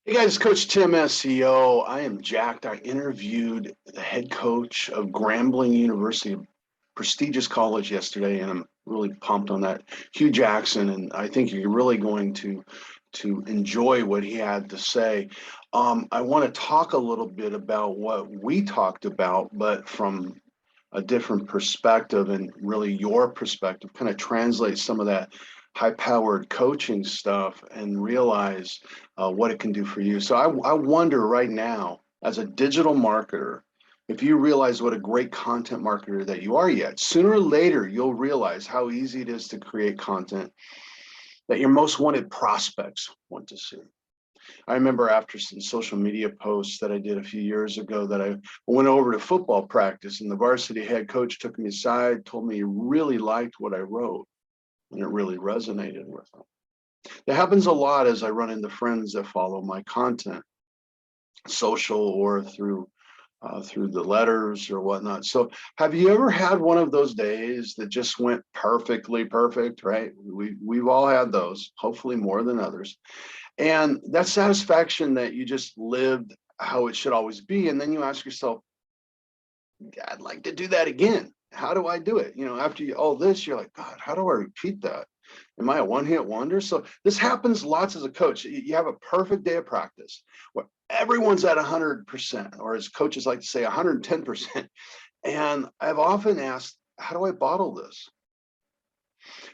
Hey guys, Coach Tim, SEO. I am jacked. I interviewed the head coach of Grambling University, a prestigious college yesterday, and I'm really pumped on that. Hugh Jackson, and I think you're really going to enjoy what he had to say. I want to talk a little bit about what we talked about, but from a different perspective and really your perspective, kind of translate some of that high-powered coaching stuff and realize what it can do for you. So I wonder right now, as a digital marketer, if you realize what a great content marketer that you are yet, sooner or later, you'll realize how easy it is to create content that your most wanted prospects want to see. I remember after some social media posts that I did a few years ago that I went over to football practice and the varsity head coach took me aside, told me he really liked what I wrote and it really resonated with him. That happens a lot as I run into friends that follow my content, social or through the letters or whatnot. So have you ever had one of those days that just went perfectly perfect, right? We've all had those, hopefully more than others. And that satisfaction that you just lived how it should always be. And then you ask yourself, I'd like to do that again. How do I do it? You know, after all this, you're like, God, how do I repeat that? Am I a one-hit wonder? So this happens lots as a coach. You have a perfect day of practice where everyone's at 100%, or as coaches like to say, 110%. And I've often asked, how do I bottle this?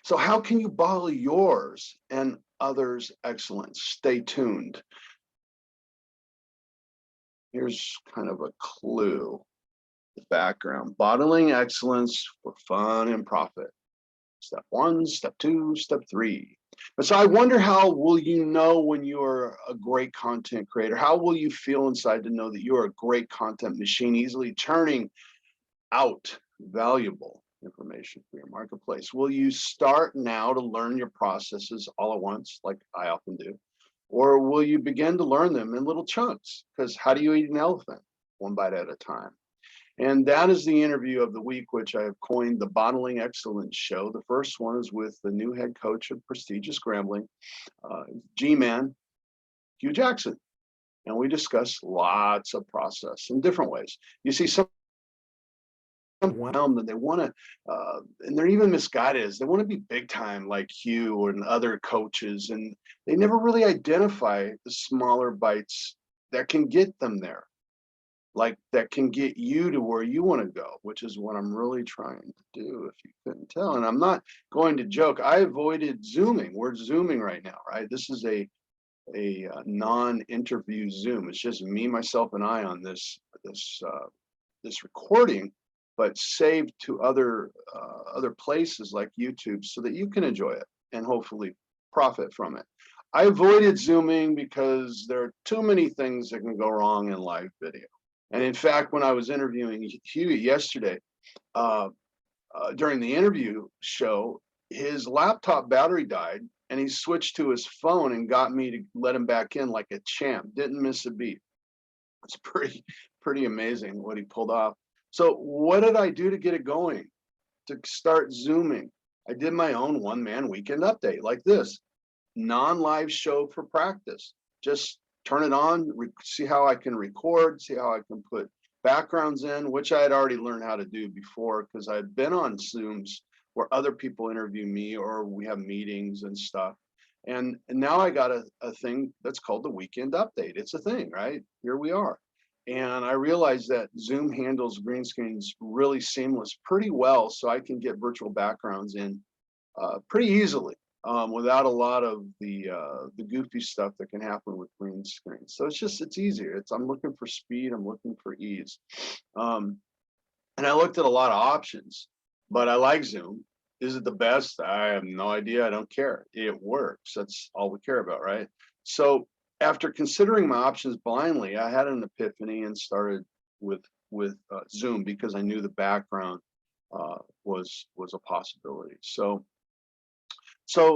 So how can you bottle yours and others' excellence? Stay tuned. Here's kind of a clue. The background, bottling excellence for fun and profit. Step one, step two, step three. But so I wonder, how will you know when you're a great content creator? How will you feel inside to know that you're a great content machine, easily turning out valuable information for your marketplace? Will you start now to learn your processes all at once, like I often do? Or will you begin to learn them in little chunks? Because how do you eat an elephant? One bite at a time. And that is the interview of the week, which I have coined the Bottling Excellence Show. The first one is with the new head coach of prestigious Grambling, G-Man, Hugh Jackson. And we discuss lots of process in different ways. You see, some overwhelmed and they want to, and they're even misguided, as they want to be big time like Hugh and other coaches, and they never really identify the smaller bites that can get them there, like that can get you to where you want to go, which is what I'm really trying to do, if you couldn't tell. And I'm not going to joke. I avoided Zooming. We're Zooming right now, right? This is a non-interview Zoom. It's just me, myself, and I on this recording, but saved to other places like YouTube so that you can enjoy it and hopefully profit from it. I avoided Zooming because there are too many things that can go wrong in live video. And in fact, when I was interviewing Hugh yesterday, during the interview show, his laptop battery died and he switched to his phone and got me to let him back in like a champ. Didn't miss a beat. It's pretty amazing what he pulled off. So what did I do to get it going? To start Zooming? I did my own one-man weekend update like this, non-live show for practice. Just turn it on, see how I can record, see how I can put backgrounds in, which I had already learned how to do before because I'd been on Zooms where other people interview me or we have meetings and stuff. And now I got a thing that's called the weekend update. It's a thing, right? Here we are. And I realized that Zoom handles green screens really seamless pretty well, so I can get virtual backgrounds in pretty easily without a lot of the goofy stuff that can happen with green screens. So it's easier. I'm looking for speed. I'm looking for ease. And I looked at a lot of options, but I like Zoom. Is it the best? I have no idea. I don't care. It works. That's all we care about, right? So after considering my options blindly, I had an epiphany and started with Zoom because I knew the background was a possibility. So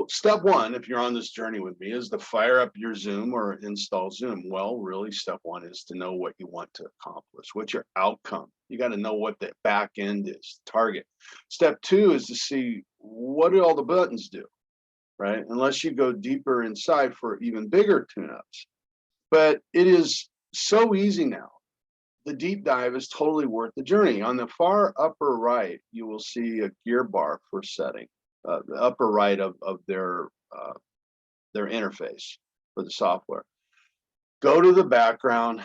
step one, if you're on this journey with me, is to fire up your Zoom or install Zoom. Well, really, step one is to know what you want to accomplish. What's your outcome? You got to know what the back end is, target. Step two is to see, what do all the buttons do, right? Unless you go deeper inside for even bigger tune-ups. But it is so easy now. The deep dive is totally worth the journey. On the far upper right, you will see a gear bar for setting, the upper right of their interface for the software. Go to the background,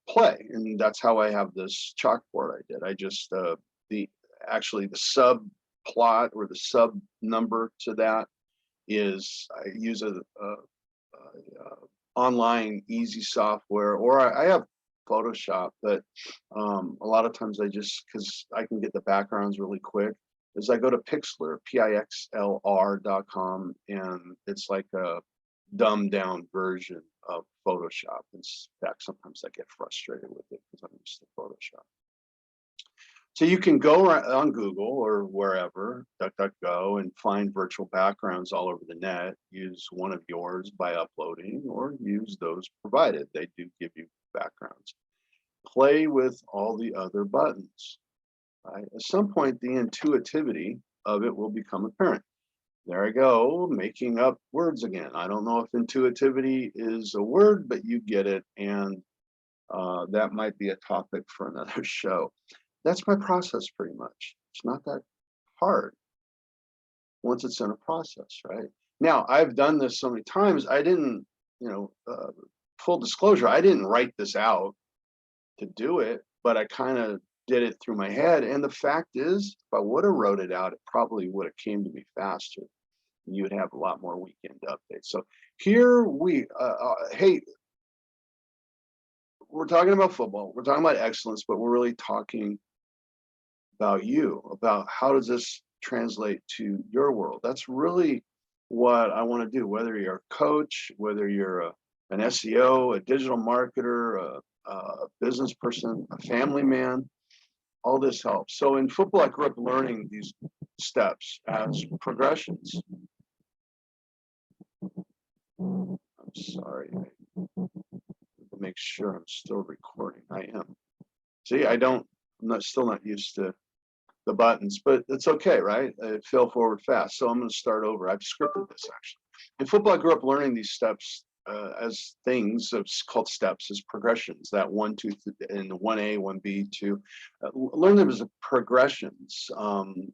play, and that's how I have this chalkboard I did. I just the subplot or the sub number to that is I use a online easy software, or I have Photoshop, but a lot of times because I can get the backgrounds really quick, is I go to Pixlr, pixlr.com, and it's like a dumbed down version of Photoshop. In fact, sometimes I get frustrated with it because I'm used to Photoshop. So you can go on Google or wherever, DuckDuckGo, and find virtual backgrounds all over the net. Use one of yours by uploading, or use those provided. They do give you backgrounds. Play with all the other buttons. Right? At some point, the intuitivity of it will become apparent. There I go, making up words again. I don't know if intuitivity is a word, but you get it, and that might be a topic for another show. That's my process pretty much. It's not that hard once it's in a process, right? Now, I've done this so many times, I didn't, full disclosure, I didn't write this out to do it, but I kind of did it through my head. And the fact is, if I would have wrote it out, it probably would have came to me faster. You would have a lot more weekend updates. So here hey, we're talking about football, we're talking about excellence, but we're really talking about you, about how does this translate to your world. That's really what I want to do, whether you're a coach, whether you're an SEO, a digital marketer, a business person, a family man, all this helps. So in football, I grew up learning these steps as progressions. I'm sorry, make sure I'm still recording. I am. See, I'm still not used to the buttons, but it's okay, right? It fell forward fast. So I'm going to start over. I've scripted this actually. In football, I grew up learning these steps as things called steps, as progressions. That 1, 2, and 1A, 1B, 2. Learn them as progressions. In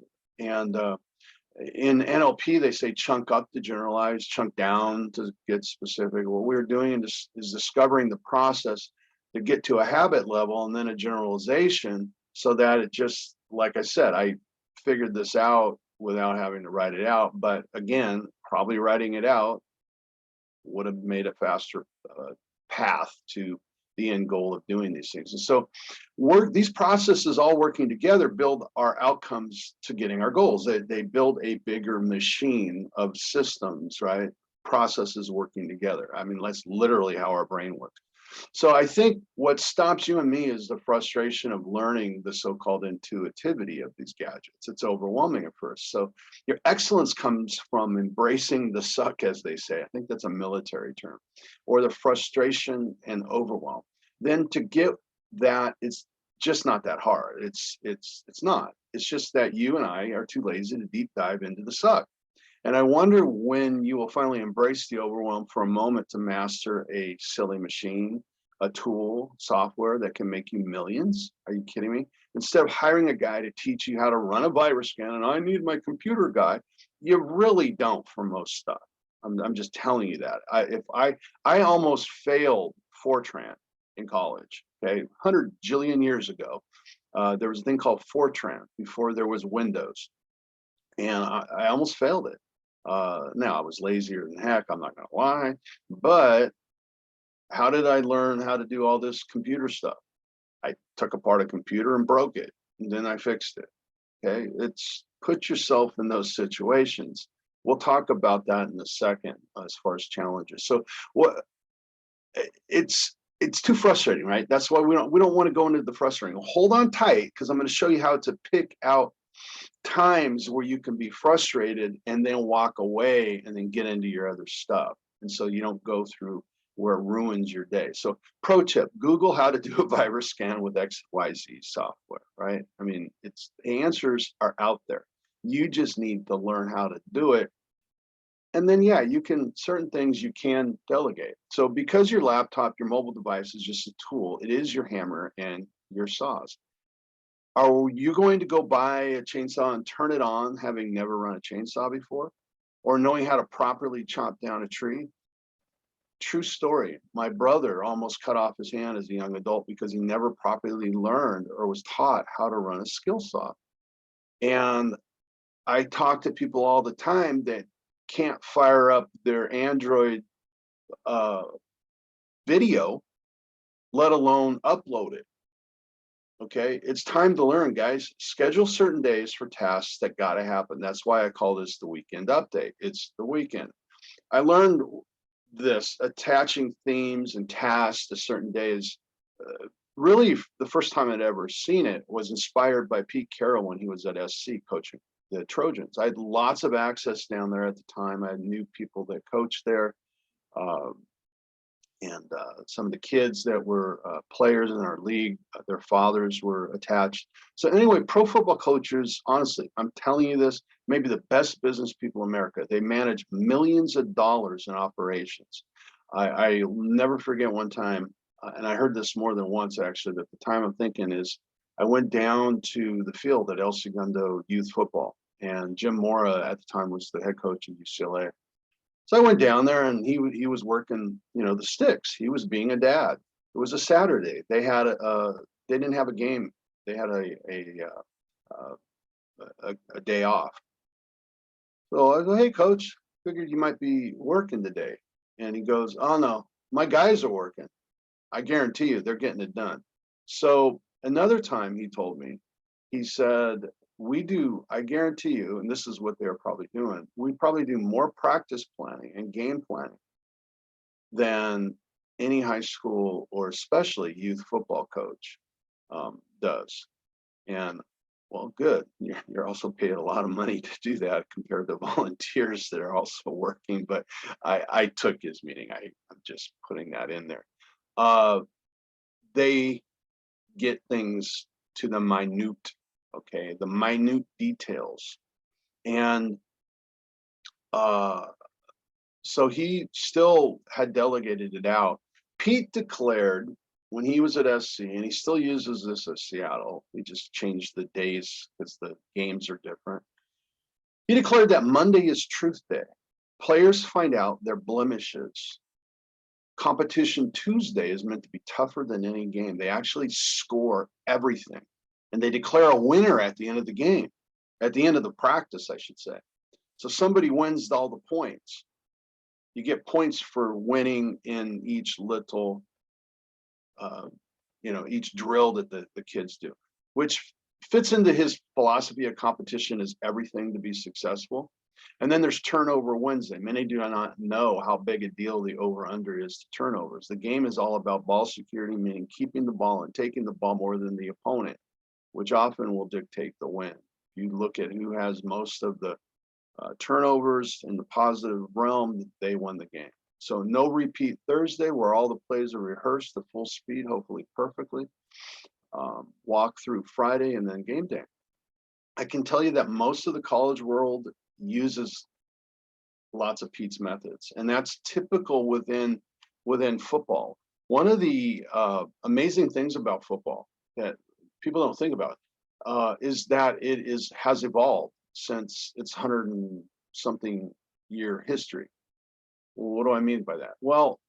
NLP, they say chunk up to generalize, chunk down to get specific. What we're doing is discovering the process to get to a habit level and then a generalization, so that it just, like I said, I figured this out without having to write it out. But again, probably writing it out would have made a faster path to the end goal of doing these things. And so these processes all working together build our outcomes to getting our goals. They build a bigger machine of systems, right? Processes working together. I mean, that's literally how our brain works. So I think what stops you and me is the frustration of learning the so-called intuitivity of these gadgets. It's overwhelming at first. So your excellence comes from embracing the suck, as they say. I think that's a military term, or the frustration and overwhelm. Then to get that, it's just not that hard. It's not. It's just that you and I are too lazy to deep dive into the suck. And I wonder when you will finally embrace the overwhelm for a moment to master a silly machine, a tool, software that can make you millions. Are you kidding me? Instead of hiring a guy to teach you how to run a virus scan, and I need my computer guy, you really don't for most stuff. I'm just telling you that. I almost failed Fortran in college, okay, 100 jillion years ago. There was a thing called Fortran before there was Windows, and I almost failed it. Now I was lazier than heck, I'm not gonna lie, but how did I learn how to do all this computer stuff? I took apart a computer and broke it, and then I fixed it. Okay, it's put yourself in those situations. We'll talk about that in a second as far as challenges. So it's too frustrating, right? That's why we don't want to go into the frustrating. Hold on tight, because I'm going to show you how to pick out times where you can be frustrated and then walk away and then get into your other stuff. And so you don't go through where it ruins your day. So pro tip, Google how to do a virus scan with XYZ software, right? I mean, the answers are out there. You just need to learn how to do it. And then, yeah, you can, certain things you can delegate. So because your laptop, your mobile device is just a tool, it is your hammer and your saws. Are you going to go buy a chainsaw and turn it on, having never run a chainsaw before, or knowing how to properly chop down a tree? True story. My brother almost cut off his hand as a young adult because he never properly learned or was taught how to run a skill saw. And I talk to people all the time that can't fire up their Android video, let alone upload it. Okay, it's time to learn, guys. Schedule certain days for tasks that got to happen. That's why I call this the weekend update. It's the weekend. I learned this, attaching themes and tasks to certain days. Really, the first time I'd ever seen it was inspired by Pete Carroll when he was at SC coaching the Trojans. I had lots of access down there at the time. I knew people that coached there. And some of the kids that were players in our league, their fathers were attached. So anyway, pro football coaches, honestly, I'm telling you this, maybe the best business people in America. They manage millions of dollars in operations. I'll never forget one time, and I heard this more than once actually, but the time I'm thinking is I went down to the field at El Segundo Youth Football, and Jim Mora at the time was the head coach at UCLA. So I went down there, and he was working, you know, the sticks. He was being a dad. It was a Saturday. They had they didn't have a game. They had a day off. So I go, hey coach, figured you might be working today. And he goes, oh no, my guys are working. I guarantee you they're getting it done. So another time he told me, he said, we do, I guarantee you, and this is what they're probably doing, we probably do more practice planning and game planning than any high school or especially youth football coach does. And well, good. You're also paid a lot of money to do that compared to volunteers that are also working. But I took his meeting. I'm just putting that in there. They get things to the minute, okay, the minute details. And so he still had delegated it out. Pete declared when he was at SC, and he still uses this at Seattle, he just changed the days because the games are different. He declared that Monday is truth day. Players find out their blemishes. Competition Tuesday is meant to be tougher than any game. They actually score everything, and they declare a winner at the end of the game, at the end of the practice, I should say. So somebody wins all the points. You get points for winning in each little, you know, each drill that the kids do, which fits into his philosophy of competition is everything to be successful. And then there's turnover Wednesday. Many do not know how big a deal the over-under is to turnovers. The game is all about ball security, meaning keeping the ball and taking the ball more than the opponent, which often will dictate the win. You look at who has most of the turnovers in the positive realm, they won the game. So no repeat Thursday, where all the plays are rehearsed to full speed, hopefully perfectly. Walk through Friday and then game day. I can tell you that most of the college world uses lots of Pete's methods, and that's typical within football. One of the amazing things about football that people don't think about is that it has evolved since its 100 and something year history. Well, what do I mean by that? Well,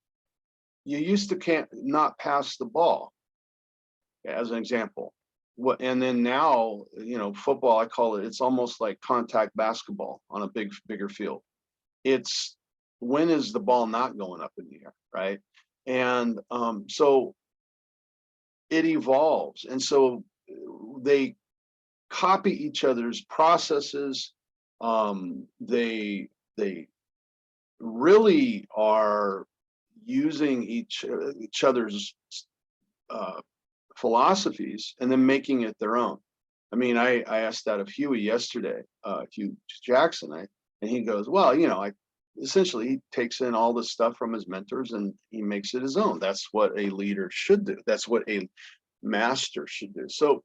you used to not pass the ball, as an example. And then now, you know, football, I call it, it's almost like contact basketball on a bigger field. It's when is the ball not going up in the air, right? And so it evolves. And so they copy each other's processes. They really are using each other's philosophies and then making it their own. I mean, I asked that of Huey yesterday, Hugh Jackson, and he goes, well, you know, essentially he takes in all the stuff from his mentors and he makes it his own. That's what a leader should do. That's what a master should do. So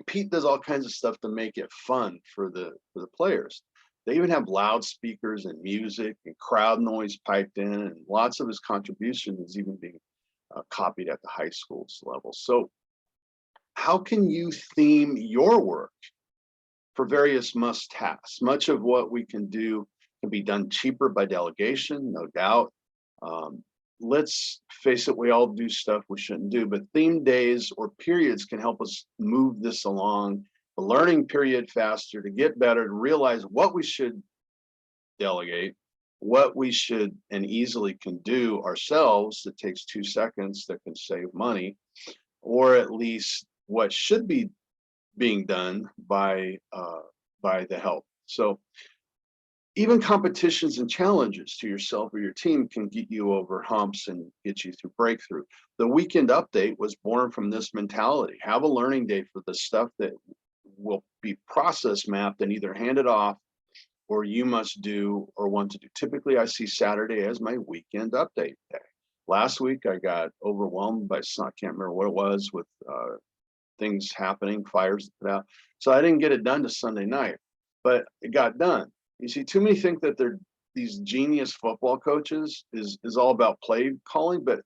Pete does all kinds of stuff to make it fun for the players. They even have loudspeakers and music and crowd noise piped in, and lots of his contribution is even being copied at the high schools level. So how can you theme your work for various must tasks? Much of what we can do can be done cheaper by delegation, no doubt. Let's face it, we all do stuff we shouldn't do, but theme days or periods can help us move this along the learning period faster, to get better, to realize what we should delegate, what we should and easily can do ourselves that takes 2 seconds that can save money, or at least what should be being done by the help. So even competitions and challenges to yourself or your team can get you over humps and get you through breakthrough. The weekend update was born from this mentality. Have a learning day for the stuff that will be process mapped and either handed off or you must do or want to do. Typically, I see Saturday as my weekend update day. Last week, I got overwhelmed by, I can't remember what it was, with things happening, fires put out. So I didn't get it done to Sunday night, but it got done. You see, too many think that they're these genius football coaches is all about play calling, but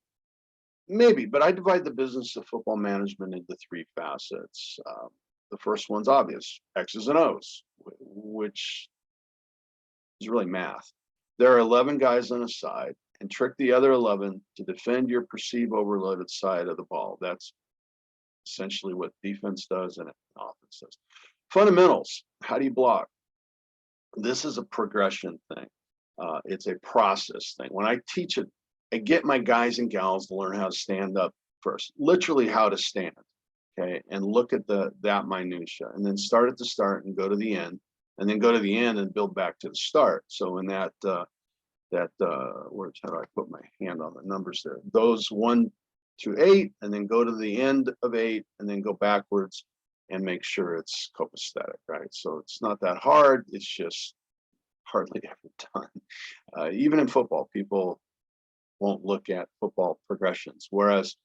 maybe. But I divide the business of football management into 3 facets. The first one's obvious: X's and O's, which is really math. There are 11 guys on a side, and trick the other 11 to defend your perceived overloaded side of the ball. That's essentially what defense does and offense does. Fundamentals: how do you block? This is a progression thing. It's a process thing. When I teach it, I get my guys and gals to learn how to stand up first, literally how to stand, okay, and look at that minutia, and then start at the start and go to the end, and then go to the end and build back to the start. So in that words, how do I put my hand on the numbers there? Those 1 to 8, and then go to the end of 8, and then go backwards and make sure it's copacetic, right? So it's not that hard. It's just hardly ever done. Even in football, people won't look at football progressions. Whereas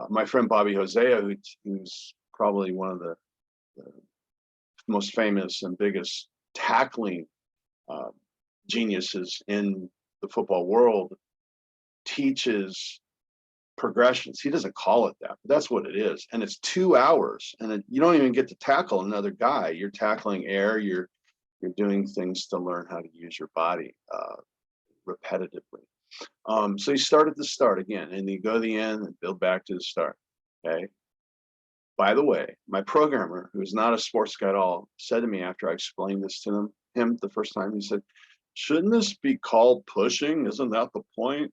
my friend Bobby Hosea, who's probably one of the most famous and biggest tackling geniuses in the football world, teaches progressions. He doesn't call it that, but that's what it is. And it's 2 hours, and you don't even get to tackle another guy. You're tackling air. You're doing things to learn how to use your body repetitively. So you start at the start again, and you go to the end and build back to the start. Okay. By the way, my programmer, who's not a sports guy at all, said to me after I explained this to him the first time, he said, "Shouldn't this be called pushing? Isn't that the point?"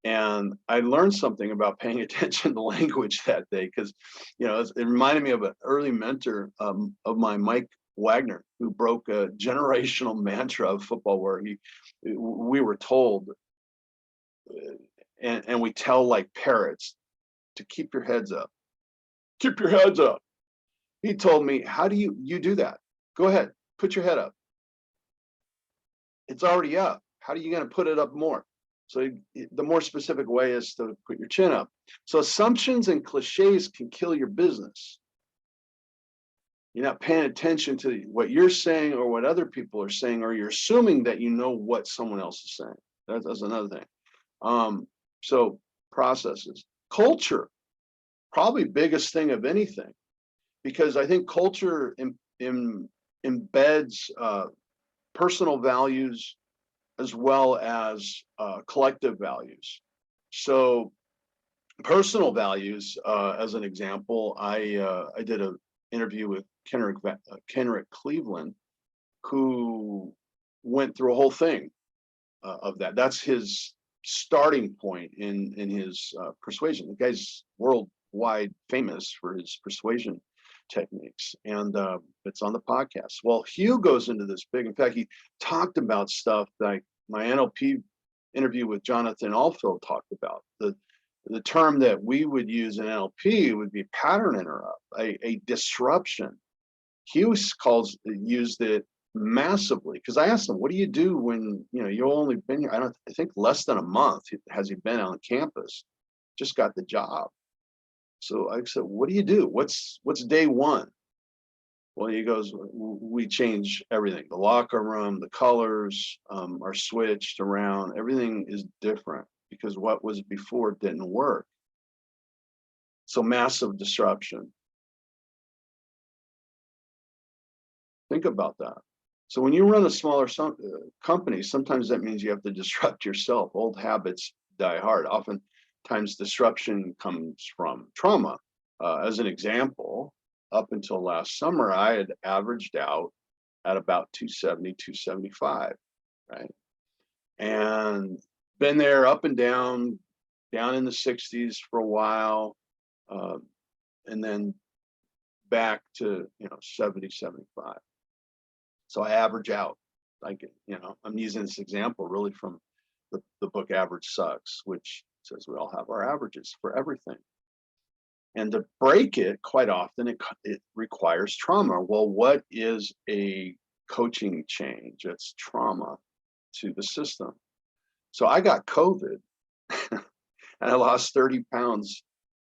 And I learned something about paying attention to language that day, because, it reminded me of an early mentor of mine, Mike Wagner, who broke a generational mantra of football, where we were told, and we tell like parrots, to keep your heads up. Keep your heads up. He told me, how do you do that? Go ahead, put your head up. It's already up. How are you going to put it up more? So the more specific way is to put your chin up. So assumptions and cliches can kill your business. You're not paying attention to what you're saying or what other people are saying, or you're assuming that you know what someone else is saying. That's another thing. So processes. Culture, probably biggest thing of anything, because I think culture embeds personal values as well as collective values. So personal values, as an example, I did an interview with Kenrick Cleveland, who went through a whole thing of that. That's his starting point in his persuasion. The guy's worldwide famous for his persuasion techniques, and it's on the podcast. Well, Hugh goes into this big. In fact, he talked about stuff like my NLP interview with Jonathan Alfield talked about. The term that we would use in NLP would be pattern interrupt, a disruption. Hugh used it massively, because I asked him, what do you do when you've only been here, I think less than a month has he been on campus, just got the job. So I said, what do you do? What's day one? Well, he goes, we change everything. The locker room, the colors are switched around. Everything is different because what was before didn't work. So massive disruption. Think about that. So when you run a smaller company, sometimes that means you have to disrupt yourself. Old habits die hard. Oftentimes disruption comes from trauma. As an example, up until last summer, I had averaged out at about 270, 275, right? And been there up and down in the 60s for a while, and then back to 70, 75. So I average out. Like, I'm using this example really from the book Average Sucks, which says we all have our averages for everything. And to break it, quite often, it requires trauma. Well, what is a coaching change? It's trauma to the system. So I got COVID and I lost 30 pounds.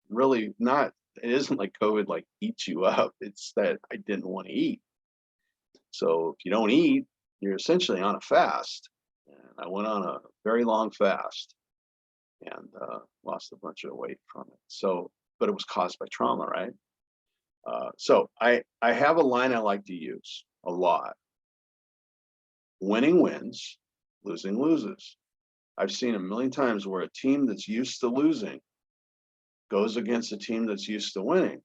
Really not, it isn't like COVID like eats you up. It's that I didn't want to eat. So if you don't eat, you're essentially on a fast. And I went on a very long fast and lost a bunch of weight from it. So, but it was caused by trauma, right? So I have a line I like to use a lot. Winning wins, losing loses. I've seen a million times where a team that's used to losing goes against a team that's used to winning.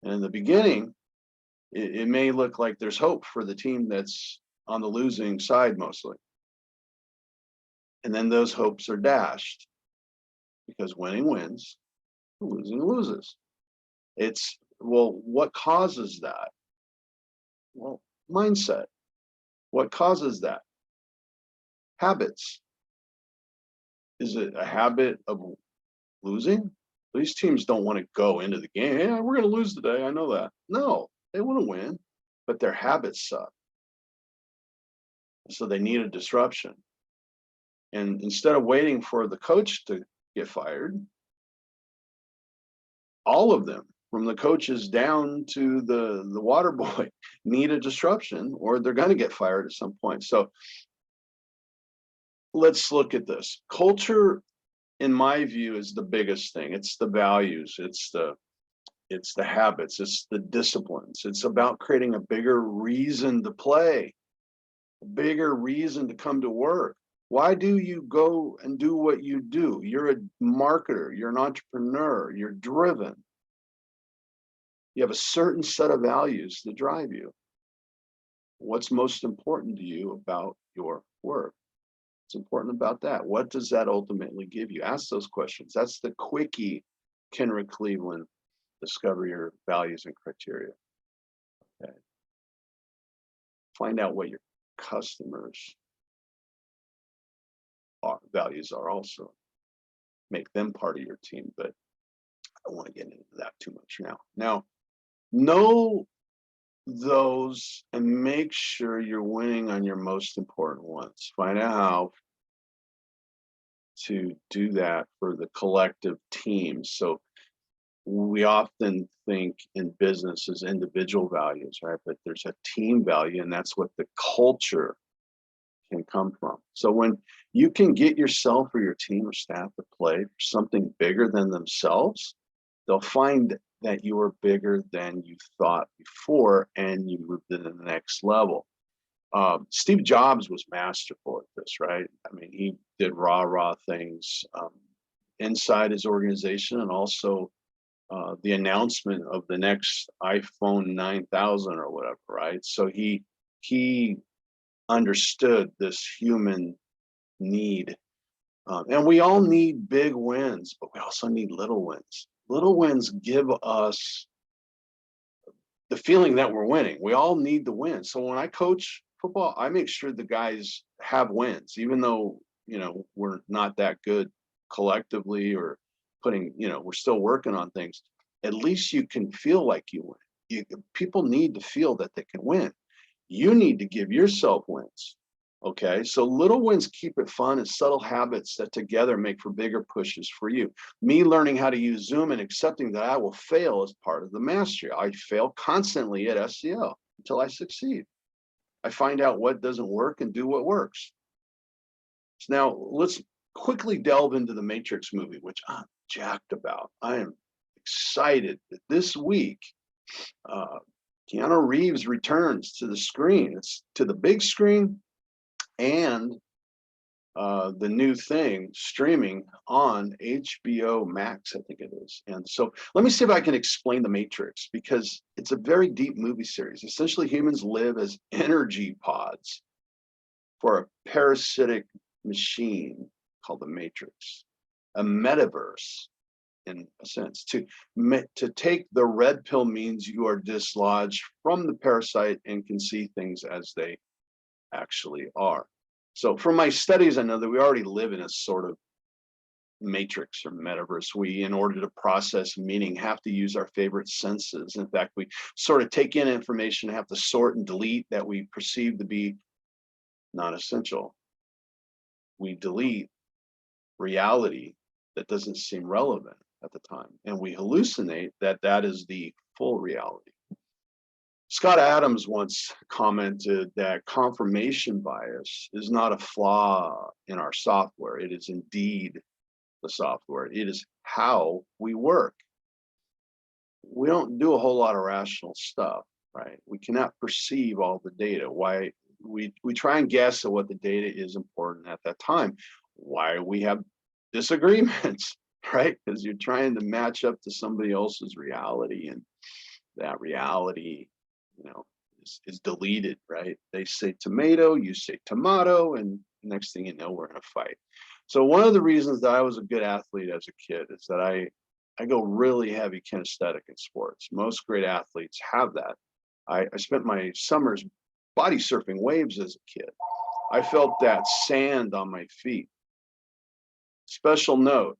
And in the beginning, it may look like there's hope for the team that's on the losing side mostly. And then those hopes are dashed because winning wins, losing loses. Well, what causes that? Well, mindset. What causes that? Habits. Is it a habit of losing? These teams don't want to go into the game. Yeah, we're going to lose today. I know that. No, they want to win, but their habits suck. So they need a disruption. And instead of waiting for the coach to get fired, all of them, from the coaches down to the water boy, need a disruption or they're going to get fired at some point. So let's look at this. Culture, in my view, is the biggest thing. It's the values, it's the habits, it's the disciplines. It's about creating a bigger reason to play, a bigger reason to come to work. Why do you go and do what you do? You're a marketer, you're an entrepreneur, you're driven. You have a certain set of values that drive you. What's most important to you about your work? What's important about that? What does that ultimately give you? Ask those questions. That's the quickie, Kenrick Cleveland, discover your values and criteria. Okay. Find out what your customers' values are also. Make them part of your team, but I don't want to get into that too much now. Now, know those and make sure you're winning on your most important ones. Find out how to do that for the collective team. So we often think in business as individual values, right? But there's a team value, and that's what the culture can come from. So when you can get yourself or your team or staff to play for something bigger than themselves, they'll find that you are bigger than you thought before, and you move to the next level. Steve Jobs was masterful at this, right? I mean, he did rah things inside his organization, and also the announcement of the next iPhone 9000 or whatever, right? So he understood this human need. And we all need big wins, but we also need little wins. Little wins give us the feeling that we're winning. We all need the win. So when I coach football, I make sure the guys have wins, even though, we're not that good collectively or we're still working on things. At least you can feel like you win. People need to feel that they can win. You need to give yourself wins. Okay, so little wins keep it fun and subtle habits that together make for bigger pushes for you. Me learning how to use Zoom and accepting that I will fail is part of the mastery. I fail constantly at SEO until I succeed. I find out what doesn't work and do what works. So now let's quickly delve into the Matrix movie, which I'm jacked about. I am excited that this week, Keanu Reeves returns to the screen. It's to the big screen and the new thing streaming on HBO Max, I think it is. And so let me see if I can explain the Matrix, because it's a very deep movie series. Essentially, humans live as energy pods for a parasitic machine called the Matrix, a metaverse in a sense. To take the red pill means you are dislodged from the parasite and can see things as they actually are. So from my studies, I know that we already live in a sort of matrix or metaverse. We, in order to process meaning, have to use our favorite senses. In fact, we sort of take in information, have to sort and delete that we perceive to be not essential. We delete reality that doesn't seem relevant at the time, and we hallucinate that that is the full reality. Scott Adams once commented that confirmation bias is not a flaw in our software. It is indeed the software. It is how we work. We don't do a whole lot of rational stuff, right? We cannot perceive all the data. Why we try and guess at what the data is important at that time. Why we have disagreements, right? Because you're trying to match up to somebody else's reality, and that reality, you know, is deleted, right? They say tomato, you say tomato, and next thing you know, we're in a fight. So one of the reasons that I was a good athlete as a kid is that I go really heavy kinesthetic in sports. Most great athletes have that. I spent my summers body surfing waves as a kid. I felt that sand on my feet. Special note,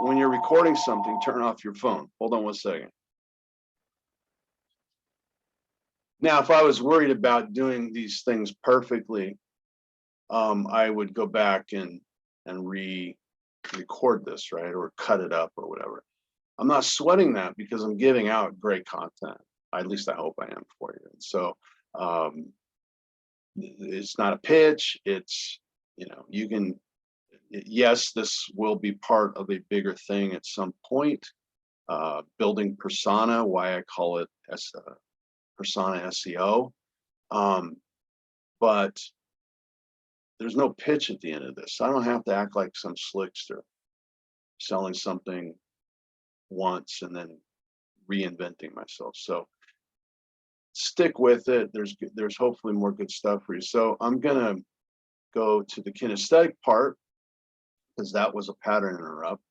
when you're recording something, turn off your phone. Hold on one second. Now, if I was worried about doing these things perfectly, I would go back and re-record this, right, or cut it up or whatever. I'm not sweating that because I'm giving out great content. At least I hope I am for you. And so it's not a pitch. It's, you know, you can, yes, this will be part of a bigger thing at some point. Building persona, why I call it persona SEO. But there's no pitch at the end of this. I don't have to act like some slickster selling something once and then reinventing myself. So stick with it. There's hopefully more good stuff for you. So I'm gonna go to the kinesthetic part, because that was a pattern interrupt.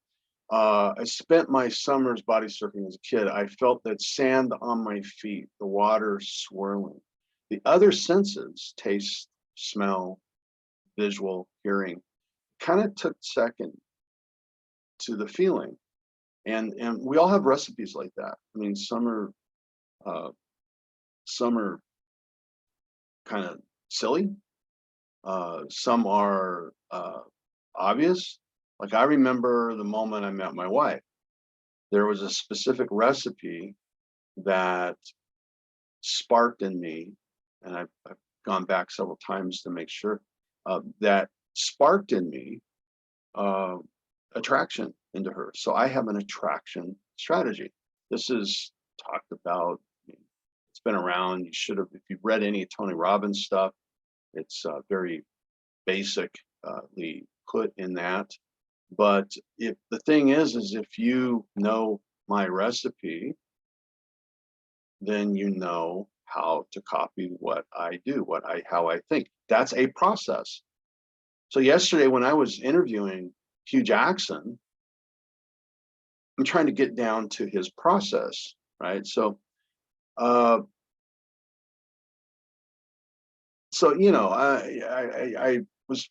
I spent my summers body surfing as a kid. I felt that sand on my feet, the water swirling. The other senses, taste, smell, visual, hearing, kind of took second to the feeling. And we all have recipes like that. I mean, some are kind of silly. Some are obvious. Like, I remember the moment I met my wife. There was a specific recipe that sparked in me, and I've gone back several times to make sure, that sparked in me attraction into her. So I have an attraction strategy. This is talked about. It's been around. You should have, if you've read any Tony Robbins stuff, it's very basically put in that. But if the thing is if you know my recipe, then you know how to copy what I do, how I think. That's a process. So yesterday when I was interviewing Hugh Jackson, I'm trying to get down to his process, right? So you know, I was,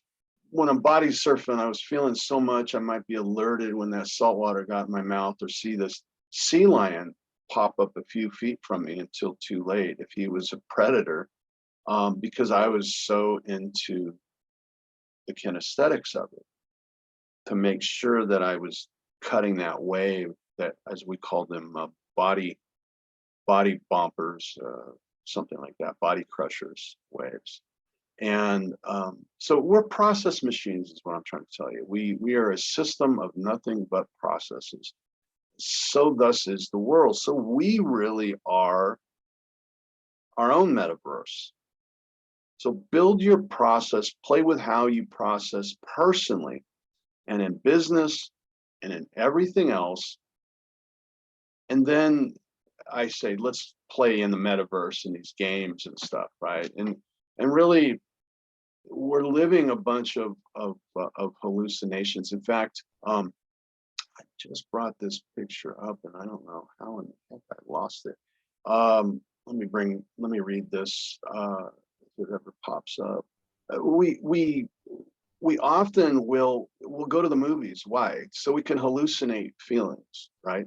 when I'm body surfing, I was feeling so much I might be alerted when that salt water got in my mouth, or see this sea lion pop up a few feet from me until too late. If he was a predator, because I was so into the kinesthetics of it, to make sure that I was cutting that wave, that, as we call them, body bumpers, something like that, body crushers waves. And so we're process machines, is what I'm trying to tell you. We are a system of nothing but processes. So thus is the world. So we really are our own metaverse. So build your process, play with how you process personally and in business and in everything else. And then I say, let's play in the metaverse and these games and stuff, right? And really, we're living a bunch of hallucinations. In fact, I just brought this picture up, and I don't know how in the heck I lost it. Let me read this. If it ever pops up, we often we'll go to the movies. Why? So we can hallucinate feelings, right?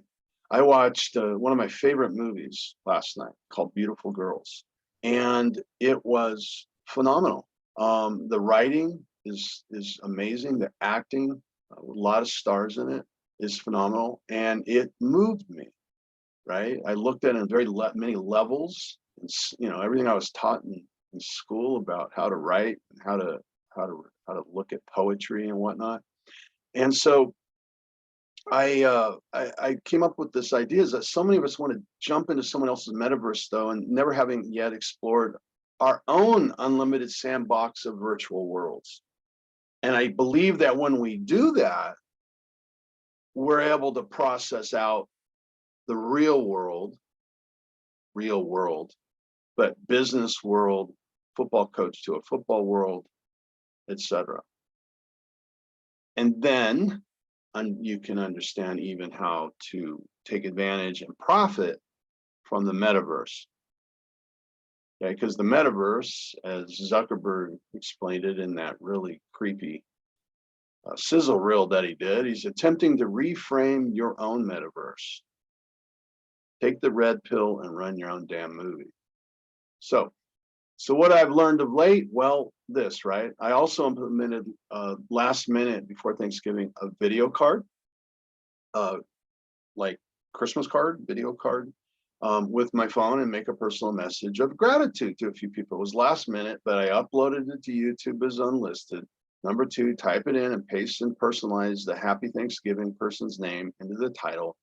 I watched one of my favorite movies last night called Beautiful Girls, and it was phenomenal. The writing is amazing. The acting, a lot of stars in it, is phenomenal, and it moved me. Right? I looked at it in many levels, and everything I was taught in school about how to write and how to look at poetry and whatnot. And so I came up with this idea, is that so many of us want to jump into someone else's metaverse, though, and never having yet explored our own unlimited sandbox of virtual worlds. And I believe that when we do that, we're able to process out the real world, but business world, football coach to a football world, etc. And then you can understand even how to take advantage and profit from the metaverse. Okay, because the metaverse, as Zuckerberg explained it in that really creepy sizzle reel that he did, he's attempting to reframe your own metaverse. Take the red pill and run your own damn movie. So what I've learned of late, well, this, right? I also implemented last minute before Thanksgiving a video card, like Christmas card, video card, with my phone, and make a personal message of gratitude to a few people. It was last minute, but I uploaded it to YouTube as unlisted. Number 2, type it in and paste and personalize the Happy Thanksgiving person's name into the title.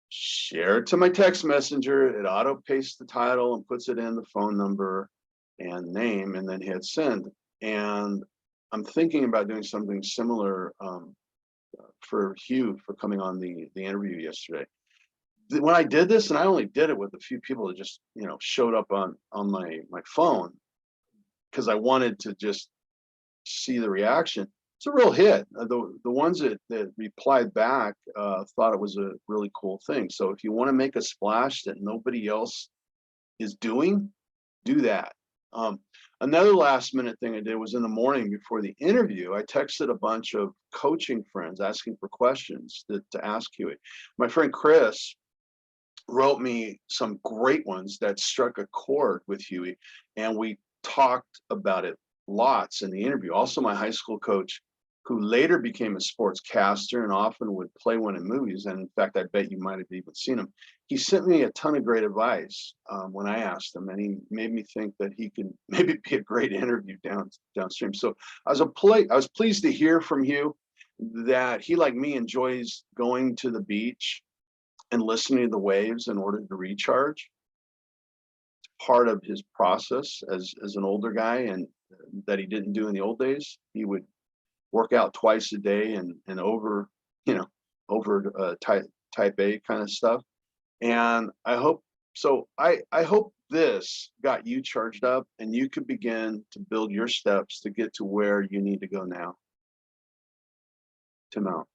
Share it to my text messenger. It auto pastes the title and puts it in the phone number and name, and then hit send. And I'm thinking about doing something similar for Hugh for coming on the interview yesterday. When I did this, and I only did it with a few people that just showed up on my phone, because I wanted to just see the reaction. It's a real hit. The ones that replied back thought it was a really cool thing. So if you want to make a splash that nobody else is doing, do that. Another last minute thing I did was in the morning before the interview, I texted a bunch of coaching friends asking for questions to ask Huey. My friend Chris wrote me some great ones that struck a chord with Huey, and we talked about it lots in the interview. Also, my high school coach, who later became a sportscaster and often would play one in movies, and in fact, I bet you might have even seen him. He sent me a ton of great advice when I asked him, and he made me think that he could maybe be a great interview downstream. So I was pleased to hear from you that he, like me, enjoys going to the beach and listening to the waves in order to recharge. It's part of his process as an older guy, and that he didn't do in the old days. He would work out twice a day and over type A kind of stuff. And I hope this got you charged up, and you could begin to build your steps to get to where you need to go now. Tim out.